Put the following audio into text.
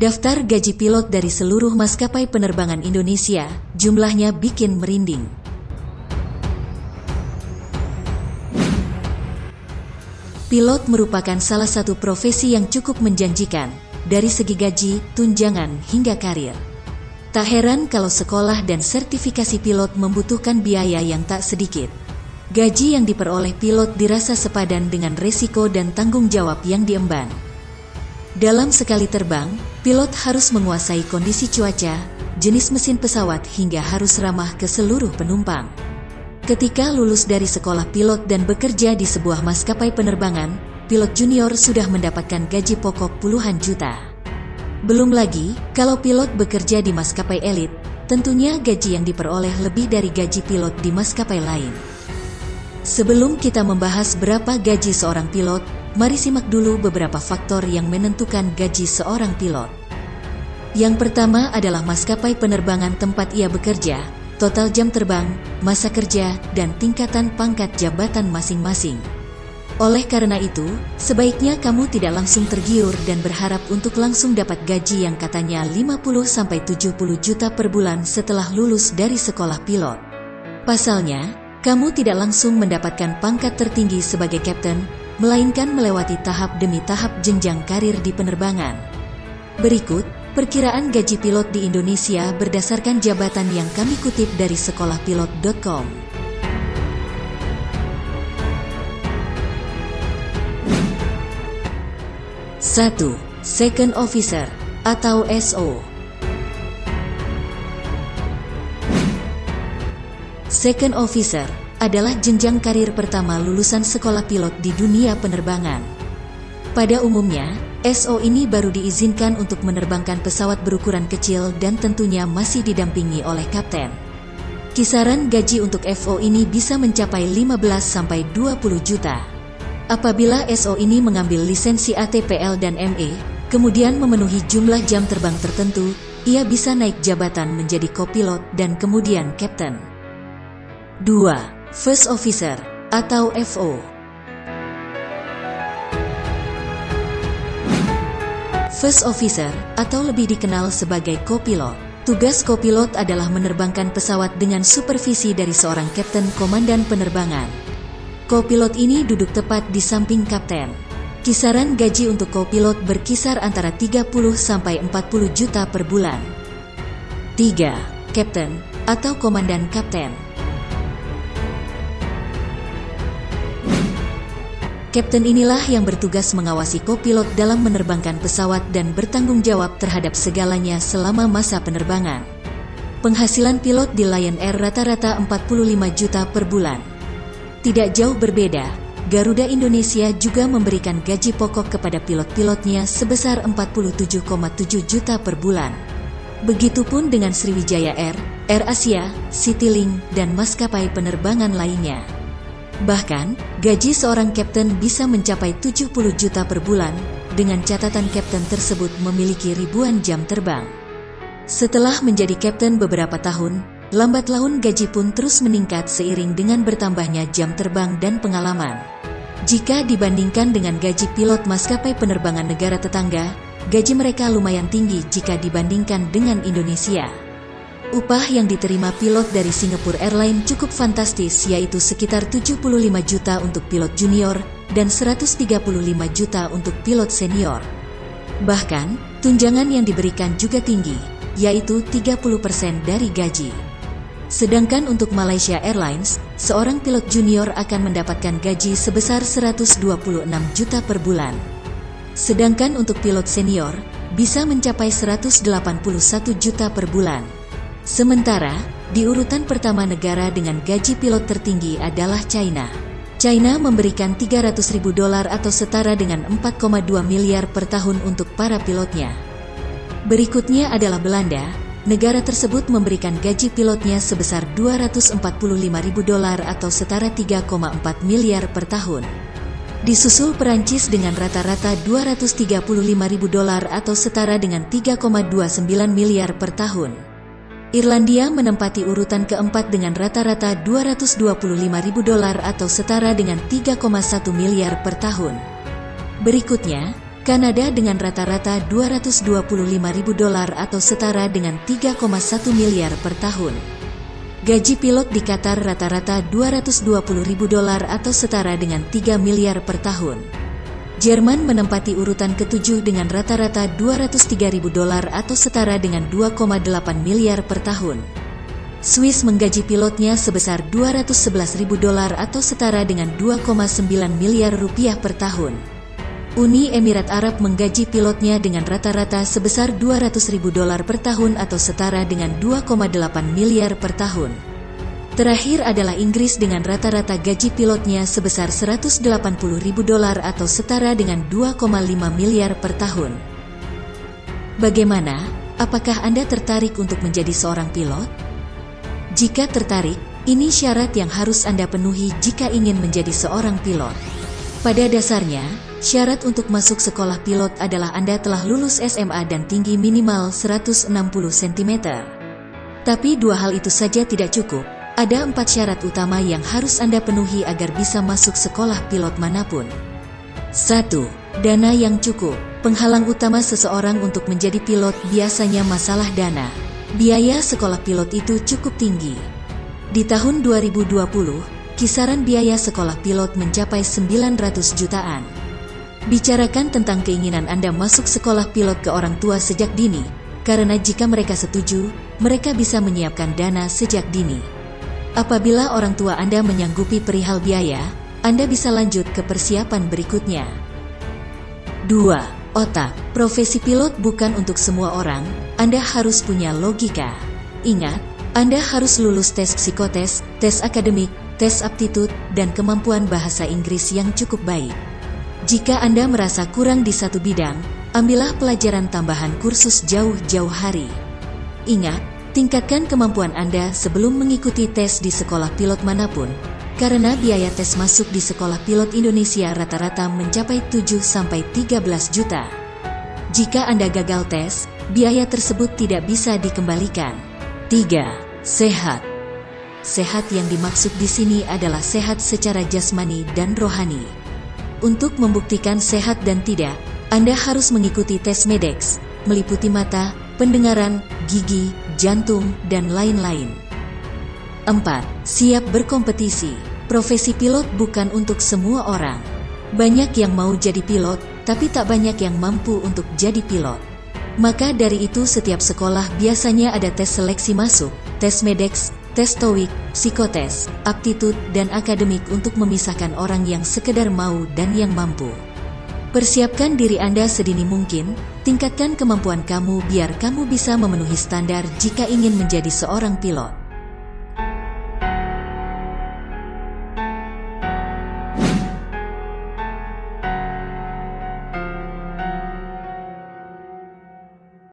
Daftar gaji pilot dari seluruh maskapai penerbangan Indonesia, jumlahnya bikin merinding. Pilot merupakan salah satu profesi yang cukup menjanjikan, dari segi gaji, tunjangan, hingga karir. Tak heran kalau sekolah dan sertifikasi pilot membutuhkan biaya yang tak sedikit. Gaji yang diperoleh pilot dirasa sepadan dengan resiko dan tanggung jawab yang diemban. Dalam sekali terbang, pilot harus menguasai kondisi cuaca, jenis mesin pesawat hingga harus ramah ke seluruh penumpang. Ketika lulus dari sekolah pilot dan bekerja di sebuah maskapai penerbangan, pilot junior sudah mendapatkan gaji pokok puluhan juta. Belum lagi, kalau pilot bekerja di maskapai elit, tentunya gaji yang diperoleh lebih dari gaji pilot di maskapai lain. Sebelum kita membahas berapa gaji seorang pilot, mari simak dulu beberapa faktor yang menentukan gaji seorang pilot. Yang pertama adalah maskapai penerbangan tempat ia bekerja, total jam terbang, masa kerja, dan tingkatan pangkat jabatan masing-masing. Oleh karena itu, sebaiknya kamu tidak langsung tergiur dan berharap untuk langsung dapat gaji yang katanya 50-70 juta per bulan setelah lulus dari sekolah pilot. Pasalnya, kamu tidak langsung mendapatkan pangkat tertinggi sebagai kapten, melainkan melewati tahap demi tahap jenjang karir di penerbangan. Berikut, perkiraan gaji pilot di Indonesia berdasarkan jabatan yang kami kutip dari sekolahpilot.com. 1. Second Officer atau SO. Second Officer adalah jenjang karir pertama lulusan sekolah pilot di dunia penerbangan. Pada umumnya, SO ini baru diizinkan untuk menerbangkan pesawat berukuran kecil dan tentunya masih didampingi oleh kapten. Kisaran gaji untuk FO ini bisa mencapai 15-20 juta. Apabila SO ini mengambil lisensi ATPL dan ME, kemudian memenuhi jumlah jam terbang tertentu, ia bisa naik jabatan menjadi kopilot dan kemudian kapten. 2. First Officer atau FO. First Officer atau lebih dikenal sebagai kopilot. Tugas kopilot adalah menerbangkan pesawat dengan supervisi dari seorang kapten komandan penerbangan. Kopilot ini duduk tepat di samping kapten. Kisaran gaji untuk kopilot berkisar antara 30-40 juta per bulan. 3. Kapten atau komandan kapten. Kapten inilah yang bertugas mengawasi kopilot dalam menerbangkan pesawat dan bertanggung jawab terhadap segalanya selama masa penerbangan. Penghasilan pilot di Lion Air rata-rata 45 juta per bulan. Tidak jauh berbeda, Garuda Indonesia juga memberikan gaji pokok kepada pilot-pilotnya sebesar 47,7 juta per bulan. Begitupun dengan Sriwijaya Air, Air Asia, Citylink, dan maskapai penerbangan lainnya. Bahkan, gaji seorang kapten bisa mencapai 70 juta per bulan, dengan catatan kapten tersebut memiliki ribuan jam terbang. Setelah menjadi kapten beberapa tahun, lambat laun gaji pun terus meningkat seiring dengan bertambahnya jam terbang dan pengalaman. Jika dibandingkan dengan gaji pilot maskapai penerbangan negara tetangga, gaji mereka lumayan tinggi jika dibandingkan dengan Indonesia. Upah yang diterima pilot dari Singapore Airlines cukup fantastis, yaitu sekitar 75 juta untuk pilot junior dan 135 juta untuk pilot senior. Bahkan, tunjangan yang diberikan juga tinggi, yaitu 30% dari gaji. Sedangkan untuk Malaysia Airlines, seorang pilot junior akan mendapatkan gaji sebesar 126 juta per bulan. Sedangkan untuk pilot senior, bisa mencapai 181 juta per bulan. Sementara, di urutan pertama negara dengan gaji pilot tertinggi adalah China. China memberikan $300.000 atau setara dengan 4,2 miliar per tahun untuk para pilotnya. Berikutnya adalah Belanda. Negara tersebut memberikan gaji pilotnya sebesar $245.000 atau setara 3,4 miliar per tahun. Disusul Perancis dengan rata-rata $235.000 atau setara dengan 3,29 miliar per tahun. Irlandia menempati urutan keempat dengan rata-rata $225.000 atau setara dengan 3,1 miliar per tahun. Berikutnya, Kanada dengan rata-rata $225.000 atau setara dengan 3,1 miliar per tahun. Gaji pilot di Qatar rata-rata $220.000 atau setara dengan 3 miliar per tahun. Jerman menempati urutan ke-7 dengan rata-rata $203.000 atau setara dengan 2,8 miliar per tahun. Swiss menggaji pilotnya sebesar $211.000 atau setara dengan 2,9 miliar rupiah per tahun. Uni Emirat Arab menggaji pilotnya dengan rata-rata sebesar $200.000 per tahun atau setara dengan 2,8 miliar per tahun. Terakhir adalah Inggris dengan rata-rata gaji pilotnya sebesar $180.000 atau setara dengan 2,5 miliar per tahun. Bagaimana? Apakah Anda tertarik untuk menjadi seorang pilot? Jika tertarik, ini syarat yang harus Anda penuhi jika ingin menjadi seorang pilot. Pada dasarnya, syarat untuk masuk sekolah pilot adalah Anda telah lulus SMA dan tinggi minimal 160 cm. Tapi dua hal itu saja tidak cukup. Ada 4 syarat utama yang harus Anda penuhi agar bisa masuk sekolah pilot manapun. 1. Dana yang cukup. Penghalang utama seseorang untuk menjadi pilot biasanya masalah dana. Biaya sekolah pilot itu cukup tinggi. Di tahun 2020, kisaran biaya sekolah pilot mencapai 900 jutaan. Bicarakan tentang keinginan Anda masuk sekolah pilot ke orang tua sejak dini, karena jika mereka setuju, mereka bisa menyiapkan dana sejak dini. Apabila orang tua Anda menyanggupi perihal biaya, Anda bisa lanjut ke persiapan berikutnya. 2. Otak. Profesi pilot bukan untuk semua orang, Anda harus punya logika. Ingat, Anda harus lulus tes psikotes, tes akademik, tes aptitude, dan kemampuan bahasa Inggris yang cukup baik. Jika Anda merasa kurang di satu bidang, ambillah pelajaran tambahan kursus jauh-jauh hari. Ingat, tingkatkan kemampuan Anda sebelum mengikuti tes di sekolah pilot manapun, karena biaya tes masuk di sekolah pilot Indonesia rata-rata mencapai 7-13 juta. Jika Anda gagal tes, biaya tersebut tidak bisa dikembalikan. 3. Sehat. Sehat yang dimaksud di sini adalah sehat secara jasmani dan rohani. Untuk membuktikan sehat dan tidak, Anda harus mengikuti tes MEDEX, meliputi mata, pendengaran, gigi, jantung, dan lain-lain. 4. Siap berkompetisi. Profesi pilot bukan untuk semua orang. Banyak yang mau jadi pilot, tapi tak banyak yang mampu untuk jadi pilot. Maka dari itu setiap sekolah biasanya ada tes seleksi masuk, tes MEDEX, tes TOEIC, psikotes, aptitude, dan akademik untuk memisahkan orang yang sekedar mau dan yang mampu. Persiapkan diri Anda sedini mungkin, tingkatkan kemampuan kamu biar kamu bisa memenuhi standar jika ingin menjadi seorang pilot.